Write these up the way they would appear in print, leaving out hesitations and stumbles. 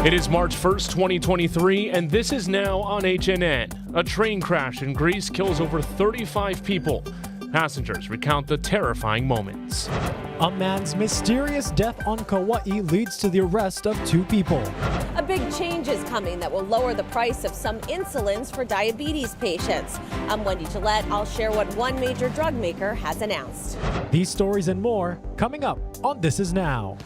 It is March 1st, 2023, and this is now on HNN. A train crash in Greece kills over 35 people. Passengers recount the terrifying moments. A man's mysterious death on Kauai leads to the arrest of 2 people. A big change is coming that will lower the price of some insulins for diabetes patients. I'm Wendy Gillette. I'll share what one major drug maker has announced. These stories and more coming up on This Is Now.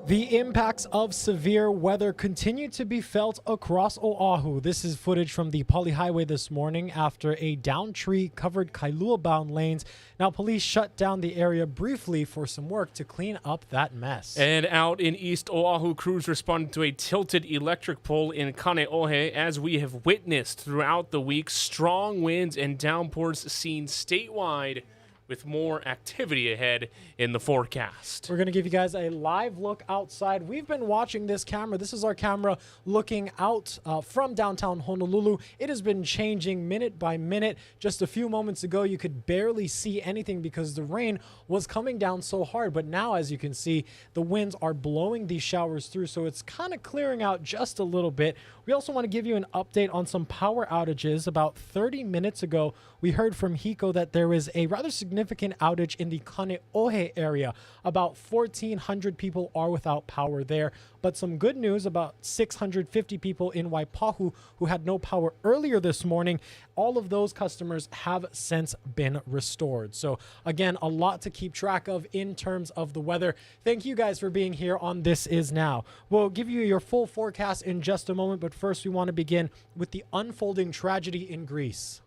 The impacts of severe weather continue to be felt across Oahu. This is footage from the Pali Highway this morning after a downed tree covered Kailua-bound lanes. Now, police shut down the area briefly for some work to clean up that mess. And out in East Oahu, crews responded to a tilted electric pole in Kaneohe. As we have witnessed throughout the week, strong winds and downpours seen statewide, with more activity ahead in the forecast. We're going to give you guys a live look outside. We've been watching this camera. This is our camera looking out from downtown Honolulu. It has been changing minute by minute. Just a few moments ago, you could barely see anything because the rain was coming down so hard. But now, as you can see, the winds are blowing these showers through, so it's kind of clearing out just a little bit. We also want to give you an update on some power outages. About 30 minutes ago, we heard from HECO that there is a rather significant outage in the Kaneohe area. About 1,400 people are without power there. But some good news, about 650 people in Waipahu who had no power earlier this morning. All of those customers have since been restored. So again, a lot to keep track of in terms of the weather. Thank you guys for being here on This Is Now. We'll give you your full forecast in just a moment, but first we want to begin with the unfolding tragedy in Greece.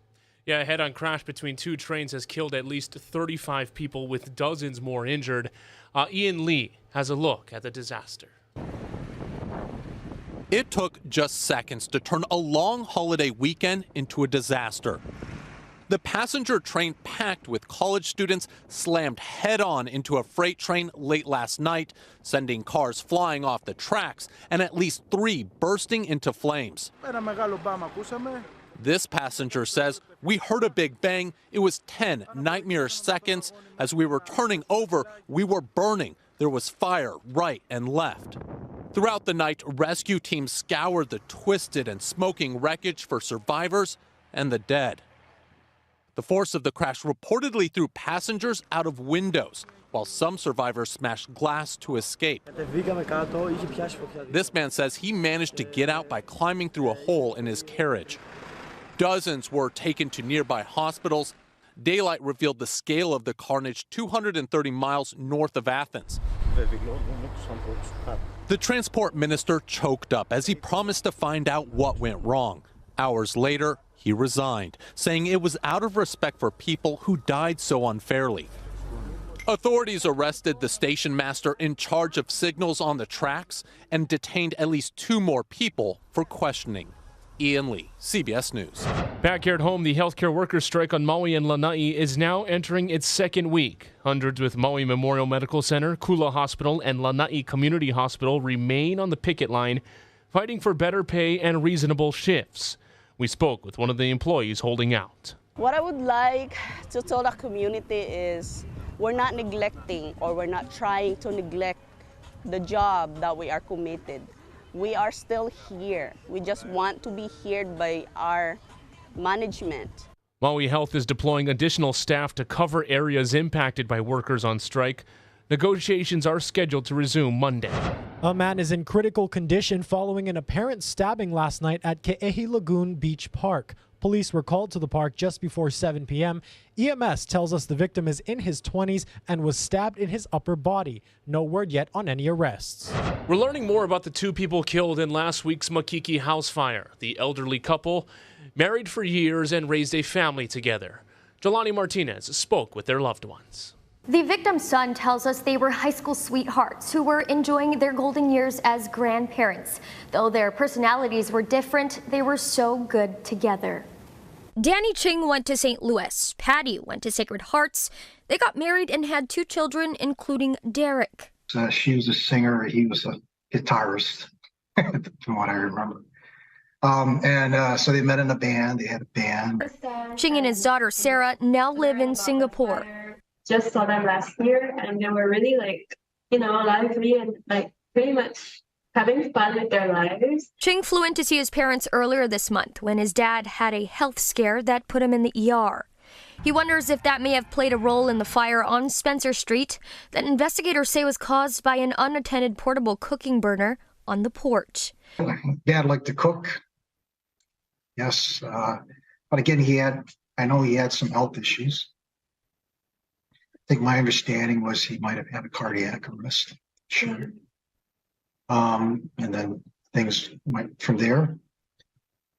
Yeah, a head-on crash between 2 trains has killed at least 35 people, with dozens more injured. Ian Lee has a look at the disaster. It took just seconds to turn a long holiday weekend into a disaster. The passenger train packed with college students slammed head-on into a freight train late last night, sending cars flying off the tracks and at least 3 bursting into flames. This passenger says, "We heard a big bang. It was 10 nightmare seconds. As we were turning over, we were burning. There was fire right and left." Throughout the night, rescue teams scoured the twisted and smoking wreckage for survivors and the dead. The force of the crash reportedly threw passengers out of windows, while some survivors smashed glass to escape. This man says he managed to get out by climbing through a hole in his carriage. Dozens were taken to nearby hospitals. Daylight revealed the scale of the carnage 230 miles north of Athens. The transport minister choked up as he promised to find out what went wrong. Hours later, he resigned, saying it was out of respect for people who died so unfairly. Authorities arrested the station master in charge of signals on the tracks and detained at least 2 more people for questioning. Ian Lee, CBS News. Back here at home, the healthcare workers' strike on Maui and Lanai is now entering its 2nd week. Hundreds with Maui Memorial Medical Center, Kula Hospital, and Lanai Community Hospital remain on the picket line, fighting for better pay and reasonable shifts. We spoke with one of the employees holding out. What I would like to tell the community is we're not neglecting, or we're not trying to neglect the job that we are committed. We are still here. We just want to be heard by our management. Maui Health is deploying additional staff to cover areas impacted by workers on strike. Negotiations are scheduled to resume Monday. A man is in critical condition following an apparent stabbing last night at Ke'ehi Lagoon Beach Park. Police were called to the park just before 7 p.m. EMS tells us the victim is in his 20s and was stabbed in his upper body. No word yet on any arrests. We're learning more about the 2 people killed in last week's Makiki house fire. The elderly couple, married for years and raised a family together. Jelani Martinez spoke with their loved ones. The victim's son tells us they were high school sweethearts who were enjoying their golden years as grandparents. Though their personalities were different, they were so good together. Danny Ching went to St. Louis. Patty went to Sacred Hearts. They got married and had 2 children, including Derek. She was a singer. He was a guitarist, from what I remember. So they met in a band. They had a band. Ching and his daughter Sarah now live in Singapore. Just saw them last year, and they were really lively and pretty much having fun with their lives. Ching flew in to see his parents earlier this month when his dad had a health scare that put him in the ER. He wonders if that may have played a role in the fire on Spencer Street that investigators say was caused by an unattended portable cooking burner on the porch. Dad liked to cook. Yes. But again, I know he had some health issues. I think my understanding was he might have had a cardiac arrest. Sure. And then things went from there,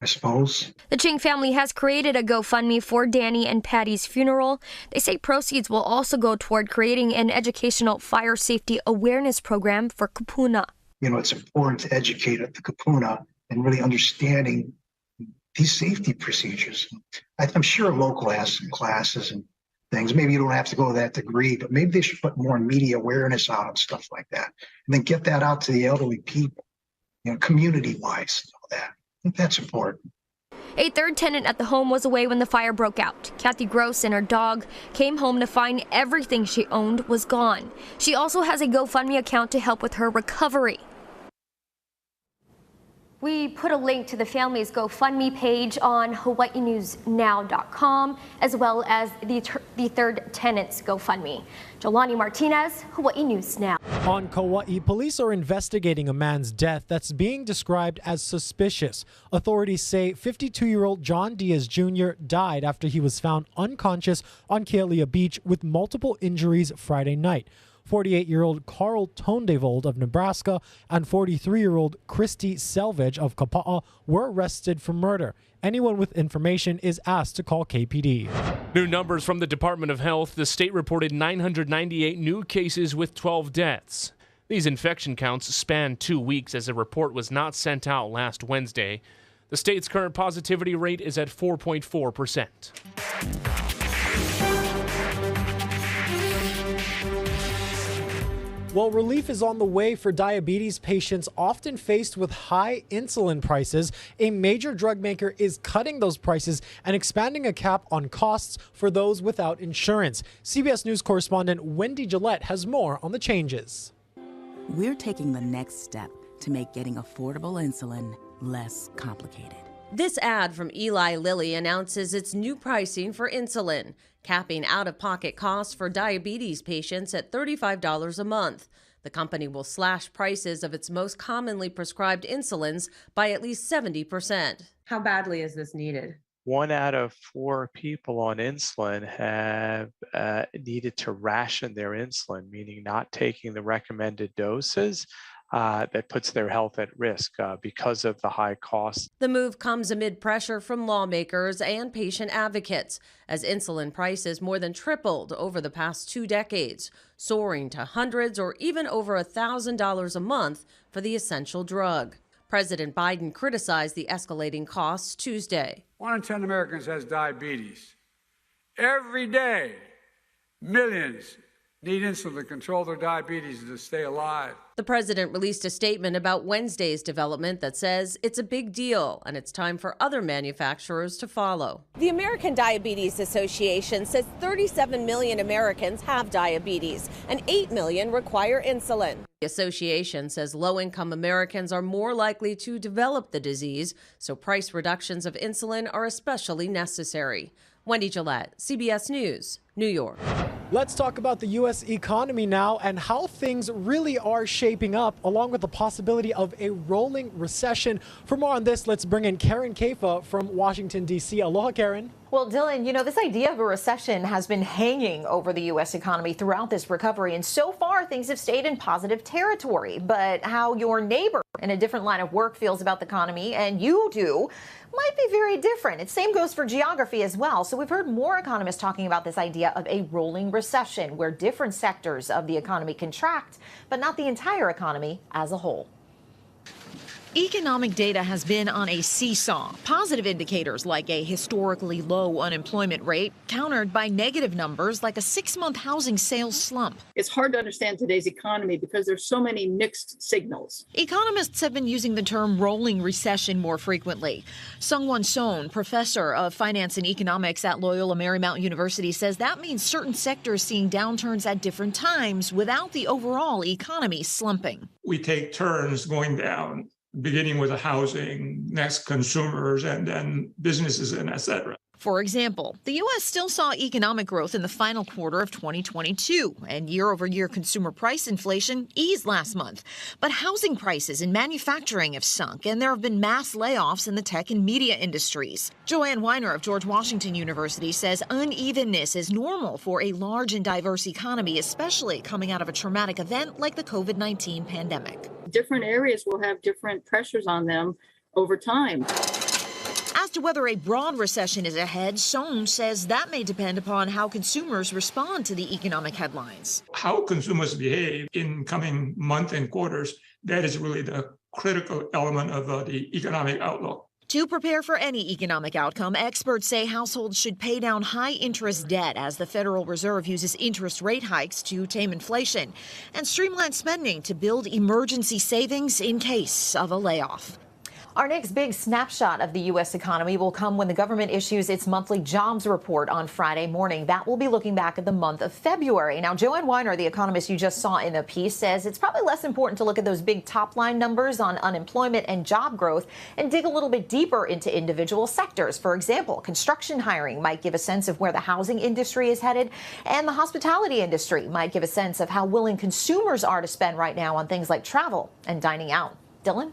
I suppose. The Ching family has created a GoFundMe for Danny and Patty's funeral. They say proceeds will also go toward creating an educational fire safety awareness program for Kupuna. It's important to educate at the Kupuna and really understanding these safety procedures. I'm sure local has some classes and things. Maybe you don't have to go to that degree, but maybe they should put more media awareness out and stuff like that. And then get that out to the elderly people, community-wise and all that. I think that's important. A third tenant at the home was away when the fire broke out. Kathy Gross and her dog came home to find everything she owned was gone. She also has a GoFundMe account to help with her recovery. We put a link to the family's GoFundMe page on HawaiiNewsNow.com, as well as the third tenant's GoFundMe. Jolani Martinez, Hawaii News Now. On Kauai, police are investigating a man's death that's being described as suspicious. Authorities say 52-year-old John Diaz Jr. died after he was found unconscious on Kealia Beach with multiple injuries Friday night. 48-year-old Carl Tondevold of Nebraska and 43-year-old Christy Selvage of Kapa'a were arrested for murder. Anyone with information is asked to call KPD. New numbers from the Department of Health. The state reported 998 new cases with 12 deaths. These infection counts span 2 weeks as a report was not sent out last Wednesday. The state's current positivity rate is at 4.4%. Well, relief is on the way for diabetes patients often faced with high insulin prices. A major drug maker is cutting those prices and expanding a cap on costs for those without insurance. CBS News correspondent Wendy Gillette has more on the changes. We're taking the next step to make getting affordable insulin less complicated. This ad from Eli Lilly announces its new pricing for insulin, capping out-of-pocket costs for diabetes patients at $35 a month. The company will slash prices of its most commonly prescribed insulins by at least 70%. How badly is this needed? 1 out of 4 people on insulin have needed to ration their insulin, meaning not taking the recommended doses. That puts their health at risk because of the high costs. The move comes amid pressure from lawmakers and patient advocates as insulin prices more than tripled over the past 2 decades, soaring to hundreds or even over $1,000 a month for the essential drug. President Biden criticized the escalating costs Tuesday. 1 in 10 Americans has diabetes. Every day, millions need insulin to control their diabetes and to stay alive. The president released a statement about Wednesday's development that says it's a big deal and it's time for other manufacturers to follow. The American Diabetes Association says 37 million Americans have diabetes and 8 million require insulin. The association says low-income Americans are more likely to develop the disease, so price reductions of insulin are especially necessary. Wendy Gillette, CBS News, New York. Let's talk about the U.S. economy now and how things really are shaping up, along with the possibility of a rolling recession. For more on this, let's bring in Karen Kafa from Washington, D.C. Aloha, Karen. Well, Dylan, this idea of a recession has been hanging over the U.S. economy throughout this recovery, and so far things have stayed in positive territory. But how your neighbor in a different line of work feels about the economy, and you do, might be very different. Same goes for geography as well. So we've heard more economists talking about this idea of a rolling recession, where different sectors of the economy contract, but not the entire economy as a whole. Economic data has been on a seesaw. Positive indicators like a historically low unemployment rate, countered by negative numbers like a 6-month housing sales slump. It's hard to understand today's economy because there's so many mixed signals. Economists have been using the term rolling recession more frequently. Sungwon Son, professor of finance and economics at Loyola Marymount University, says that means certain sectors seeing downturns at different times without the overall economy slumping. We take turns going down, beginning with the housing, next consumers, and then businesses, and et cetera. For example, the U.S. still saw economic growth in the final quarter of 2022, and year-over-year consumer price inflation eased last month. But housing prices and manufacturing have sunk, and there have been mass layoffs in the tech and media industries. Joanne Weiner of George Washington University says unevenness is normal for a large and diverse economy, especially coming out of a traumatic event like the COVID-19 pandemic. Different areas will have different pressures on them over time. As to whether a broad recession is ahead, Son says that may depend upon how consumers respond to the economic headlines. How consumers behave in coming months and quarters, that is really the critical element of the economic outlook. To prepare for any economic outcome, experts say households should pay down high-interest debt as the Federal Reserve uses interest rate hikes to tame inflation and streamline spending to build emergency savings in case of a layoff. Our next big snapshot of the U.S. economy will come when the government issues its monthly jobs report on Friday morning. That will be looking back at the month of February. Now, Joanne Weiner, the economist you just saw in the piece, says it's probably less important to look at those big top-line numbers on unemployment and job growth and dig a little bit deeper into individual sectors. For example, construction hiring might give a sense of where the housing industry is headed, and the hospitality industry might give a sense of how willing consumers are to spend right now on things like travel and dining out. Dylan?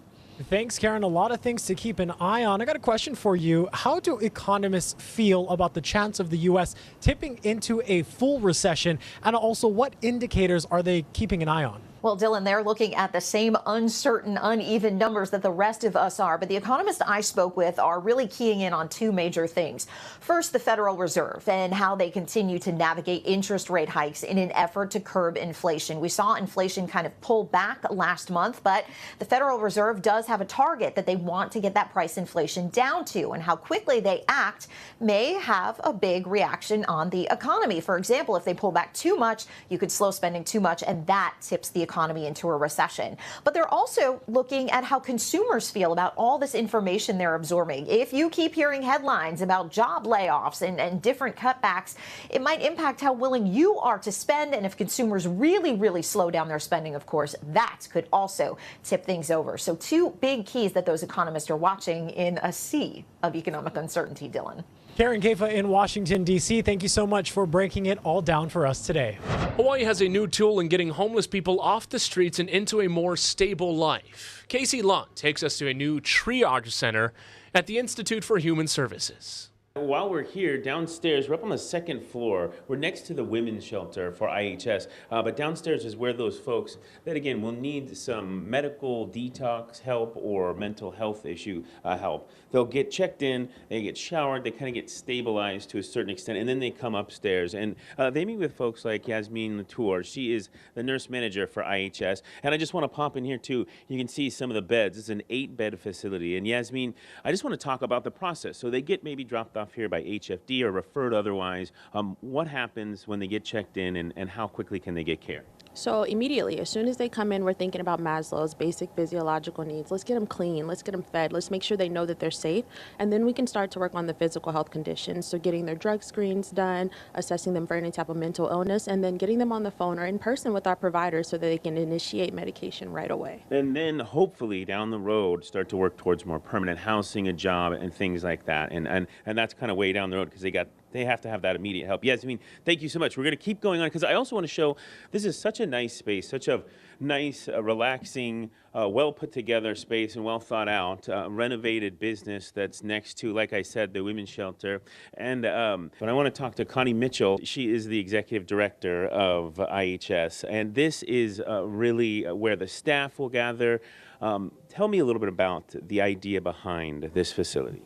Thanks, Karen. A lot of things to keep an eye on. I got a question for you. How do economists feel about the chance of the U.S. tipping into a full recession? And also, what indicators are they keeping an eye on? Well, Dylan, they're looking at the same uncertain, uneven numbers that the rest of us are. But the economists I spoke with are really keying in on two major things. First, the Federal Reserve and how they continue to navigate interest rate hikes in an effort to curb inflation. We saw inflation kind of pull back last month, but the Federal Reserve does have a target that they want to get that price inflation down to. And how quickly they act may have a big reaction on the economy. For example, if they pull back too much, you could slow spending too much, and that tips the economy into a recession. But they're also looking at how consumers feel about all this information they're absorbing. If you keep hearing headlines about job layoffs and different cutbacks, it might impact how willing you are to spend. And if consumers really slow down their spending, of course, that could also tip things over. So two big keys that those economists are watching in a sea of economic uncertainty, Dylan. Karen Kaifa in Washington, D.C., thank you so much for breaking it all down for us today. Hawaii has a new tool in getting homeless people off the streets and into a more stable life. Casey Lund takes us to a new triage center at the Institute for Human Services. While we're here downstairs, we're up on the second floor. We're next to the women's shelter for IHS, but downstairs is where those folks that, again, will need some medical detox help or mental health issue help. They'll get checked in, they get showered, they kind of get stabilized to a certain extent, and then they come upstairs. And they meet with folks like Yasmin Latour. She is the nurse manager for IHS. And I just want to pop in here, too. You can see some of the beds. It's an 8-bed facility. And Yasmin, I just want to talk about the process. So they get maybe dropped off here by HFD or referred otherwise. What happens when they get checked in, and how quickly can they get care? So immediately, as soon as they come in, we're thinking about Maslow's basic physiological needs. Let's get them clean. Let's get them fed. Let's make sure they know that they're safe. And then we can start to work on the physical health conditions. So getting their drug screens done, assessing them for any type of mental illness, and then getting them on the phone or in person with our providers so that they can initiate medication right away. And then hopefully down the road, start to work towards more permanent housing, a job, and things like that. And that's kind of way down the road because they have to have that immediate help. Yes, I mean, thank you so much. We're going to keep going on because I also want to show this is such a nice space, such a nice, relaxing, well put together space and well thought out, renovated business that's next to, like I said, the women's shelter. And but I want to talk to Connie Mitchell. She is the executive director of IHS, and this is really where the staff will gather. Tell me a little bit about the idea behind this facility.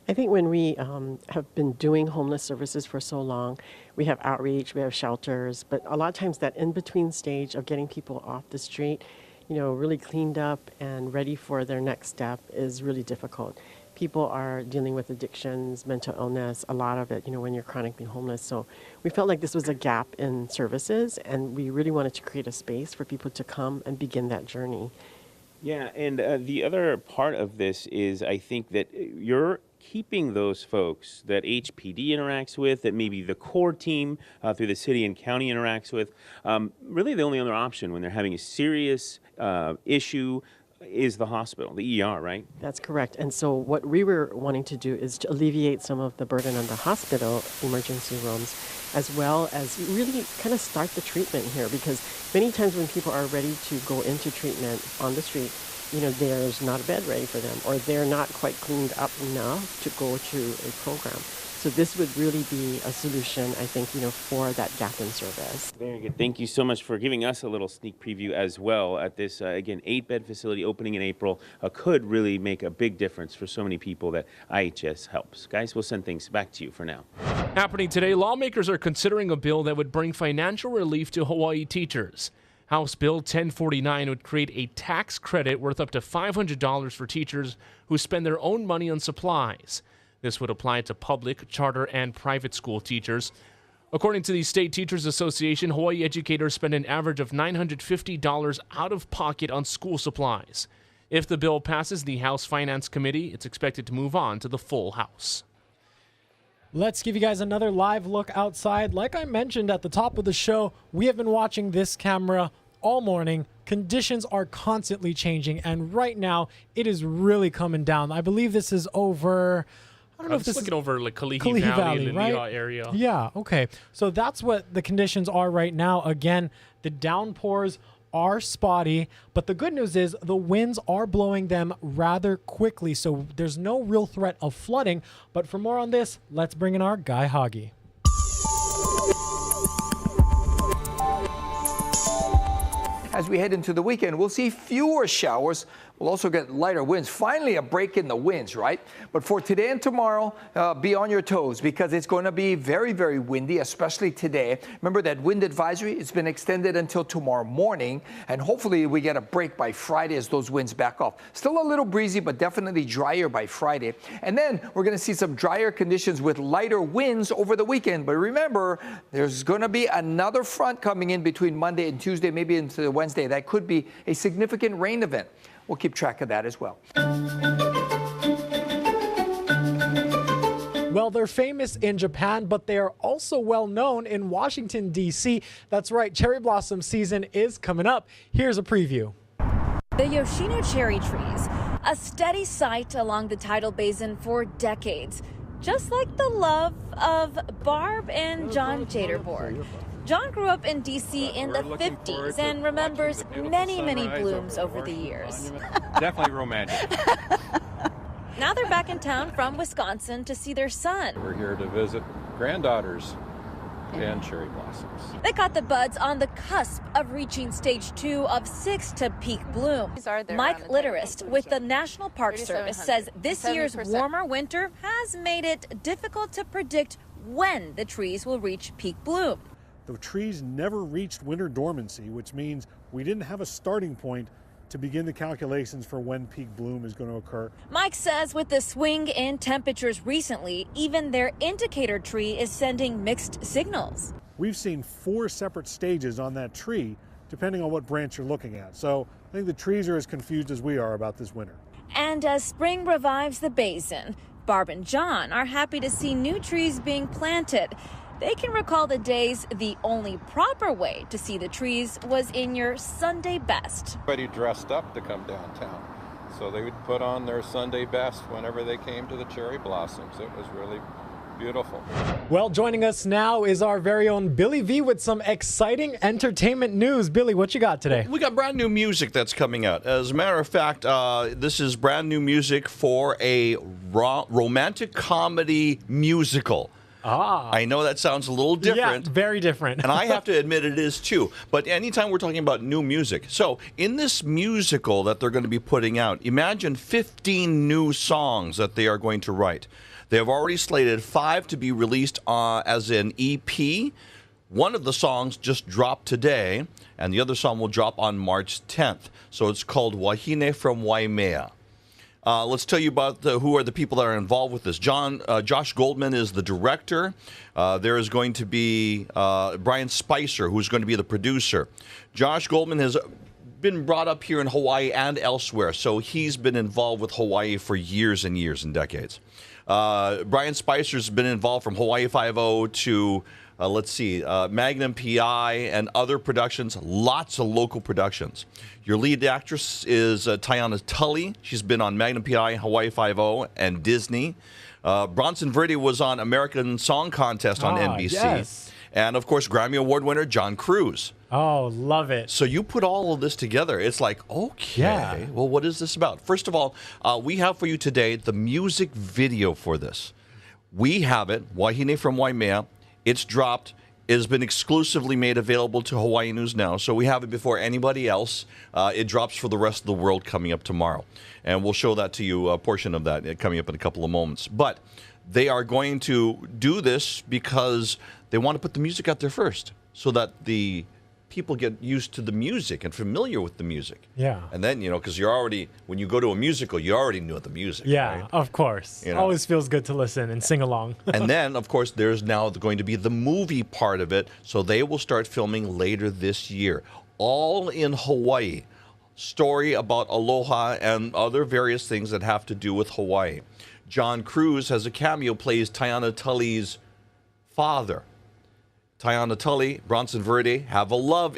I think when we have been doing homeless services for so long, we have outreach, we have shelters, but a lot of times that in-between stage of getting people off the street really cleaned up and ready for their next step is really difficult. People are dealing with addictions, mental illness, a lot of it, when you're chronically homeless. So we felt like this was a gap in services, and we really wanted to create a space for people to come and begin that journey. Yeah, and the other part of this is I think that you're keeping those folks that HPD interacts with, that maybe the core team through the city and county interacts with, really the only other option when they're having a serious issue is the hospital, the ER, right? That's correct. And so what we were wanting to do is to alleviate some of the burden on the hospital emergency rooms, as well as really kind of start the treatment here, because many times when people are ready to go into treatment on the street, there's not a bed ready for them, or they're not quite cleaned up enough to go to a program. So this would really be a solution, I think, for that gap in service. Very good. Thank you so much for giving us a little sneak preview as well at this, again, 8-bed facility opening in April could really make a big difference for so many people that IHS helps. Guys, we'll send things back to you for now. Happening today, lawmakers are considering a bill that would bring financial relief to Hawaii teachers. House Bill 1049 would create a tax credit worth up to $500 for teachers who spend their own money on supplies. This would apply to public, charter, and private school teachers. According to the State Teachers Association, Hawaii educators spend an average of $950 out of pocket on school supplies. If the bill passes the House Finance Committee, it's expected to move on to the full House. Let's give you guys another live look outside. Like I mentioned at the top of the show, we have been watching this camera all morning. Conditions are constantly changing, and right now it is really coming down. I believe this is over... I don't know if this is looking over like Kalihi Valley, the Leah area. Yeah, okay. So that's what the conditions are right now. Again, the downpours are spotty, but the good news is the winds are blowing them rather quickly, so there's no real threat of flooding. But for more on this, let's bring in our Guy Hoggy. As we head into the weekend, we'll see fewer showers. We'll also get lighter winds. Finally, a break in the winds, right? But for today and tomorrow, be on your toes because it's going to be very, very windy, especially today. Remember that wind advisory? It's been extended until tomorrow morning, and hopefully we get a break by Friday as those winds back off. Still a little breezy, but definitely drier by Friday. And then we're going to see some drier conditions with lighter winds over the weekend. But remember, there's going to be another front coming in between Monday and Tuesday, maybe into Wednesday. That could be a significant rain event. We'll keep track of that as well. Well, they're famous in Japan, but they are also well known in Washington, D.C. That's right, cherry blossom season is coming up. Here's a preview. The Yoshino cherry trees, a steady sight along the tidal basin for decades, just like the love of Barb and John Jaderborg. John grew up in D.C. in the 50s and remembers many, many blooms over the years. Definitely romantic. Now they're back in town from Wisconsin to see their son. We're here to visit granddaughters and cherry blossoms. They caught the buds on the cusp of reaching stage 2 of 6 to peak bloom. Mike Litterist with the National Park Service says this year's warmer winter has made it difficult to predict when the trees will reach peak bloom. The trees never reached winter dormancy, which means we didn't have a starting point to begin the calculations for when peak bloom is going to occur. Mike says with the swing in temperatures recently, even their indicator tree is sending mixed signals. We've seen 4 separate stages on that tree, depending on what branch you're looking at. So I think the trees are as confused as we are about this winter. And as spring revives the basin, Barb and John are happy to see new trees being planted. They can recall the days the only proper way to see the trees was in your Sunday best. Everybody dressed up to come downtown, so they would put on their Sunday best whenever they came to the cherry blossoms. It was really beautiful. Well, joining us now is our very own Billy V with some exciting entertainment news. Billy, what you got today? We got brand new music that's coming out. As a matter of fact, this is brand new music for a romantic comedy musical. I know that sounds a little different. Yeah, very different. And I have to admit it is too. But anytime we're talking about new music. So in this musical that they're going to be putting out, imagine 15 new songs that they are going to write. They have already slated 5 to be released as an EP. One of the songs just dropped today, and the other song will drop on March 10th. So it's called Wahine from Waimea. Let's tell you about who are the people that are involved with this. Josh Goldman is the director. There is going to be Brian Spicer, who's going to be the producer. Josh Goldman has been brought up here in Hawaii and elsewhere, so he's been involved with Hawaii for years and years and decades. Brian Spicer's been involved from Hawaii Five-0 to Magnum PI and other productions, lots of local productions. Your lead actress is Tiana Tully. She's been on Magnum PI, Hawaii Five-0, and Disney. Bronson Verde was on American Song Contest on NBC. Yes. And, of course, Grammy Award winner John Cruz. Oh, love it. So you put all of this together. It's like, okay, well, what is this about? First of all, we have for you today the music video for this. We have it, Wahine from Waimea. It's dropped. It has been exclusively made available to Hawaii News Now, so we have it before anybody else. It drops for the rest of the world coming up tomorrow. And we'll show that to you, a portion of that coming up in a couple of moments. But they are going to do this because they want to put the music out there first so that the people get used to the music and familiar with the music. Yeah. And then, because you're already, when you go to a musical, you already know the music. Yeah, right? of course. Always feels good to listen and sing along. And then, of course, there's now going to be the movie part of it. So they will start filming later this year. All in Hawaii. Story about aloha and other various things that have to do with Hawaii. John Cruz has a cameo, plays Tiana Tully's father. Tiana Tully, Bronson Verde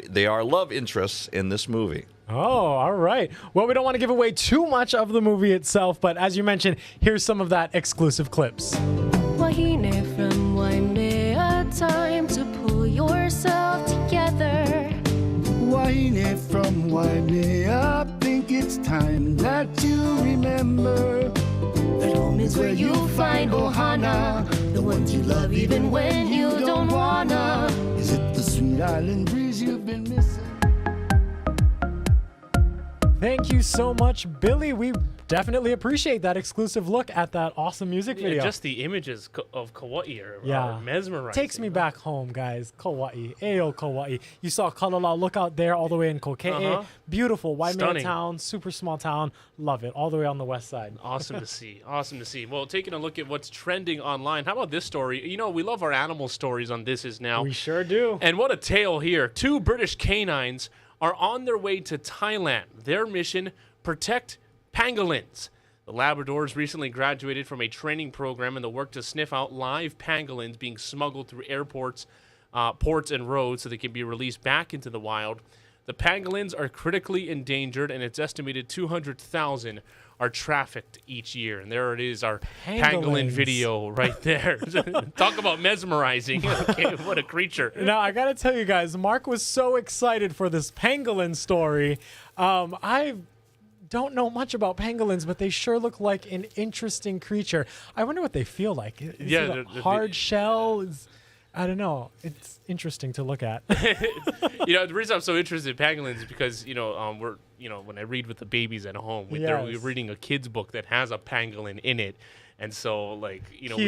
they are love interests in this movie. Oh, all right. Well, we don't want to give away too much of the movie itself, but as you mentioned, here's some of that exclusive clips. Wahine from Waimea, time to pull yourself together. Wahine from Waimea, think it's time that you remember that home is where you find ohana, the ones you love even when you don't wanna. Is it the sweet island breeze you've been missing? Thank you so much, Billy. We definitely appreciate that exclusive look at that awesome music video. Just the images of Kauai are mesmerizing. Takes me back home, guys. Kauai. Ayo, Kauai. You saw Kalala Lookout there all the way in Kokee. Beautiful. Waimea town, super small town. Love it. All the way on the west side. Awesome to see. Awesome to see. Well, taking a look at what's trending online, how about this story? We love our animal stories on This Is Now. We sure do. And what a tale here. 2 British canines are on their way to Thailand. Their mission, protect pangolins. The Labradors recently graduated from a training program in the work to sniff out live pangolins being smuggled through airports, ports, and roads so they can be released back into the wild. The pangolins are critically endangered, and it's estimated 200,000 are trafficked each year. And there it is, our pangolin video right there. Talk about mesmerizing. Okay, what a creature. Now, I got to tell you guys, Mark was so excited for this pangolin story. I don't know much about pangolins, but they sure look like an interesting creature. I wonder what they feel like. Is it a hard shell? I don't know. It's interesting to look at. The reason I'm so interested in pangolins is because, we're, when I read with the babies at home, we're reading a kid's book that has a pangolin in it. And so, we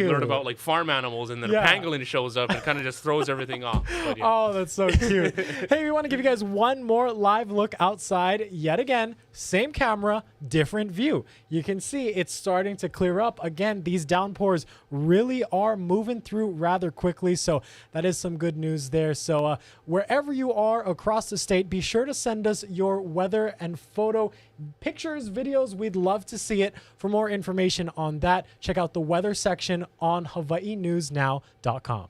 learn about, farm animals, and then a pangolin shows up and kind of just throws everything off. But, Oh, that's so cute. Hey, we want to give you guys one more live look outside. Yet again, same camera, different view. You can see it's starting to clear up. Again, these downpours really are moving through rather quickly, so that is some good news there. So wherever you are across the state, be sure to send us your weather and photo pictures, videos. We'd love to see it. For more information on that, check out the weather section on HawaiiNewsNow.com.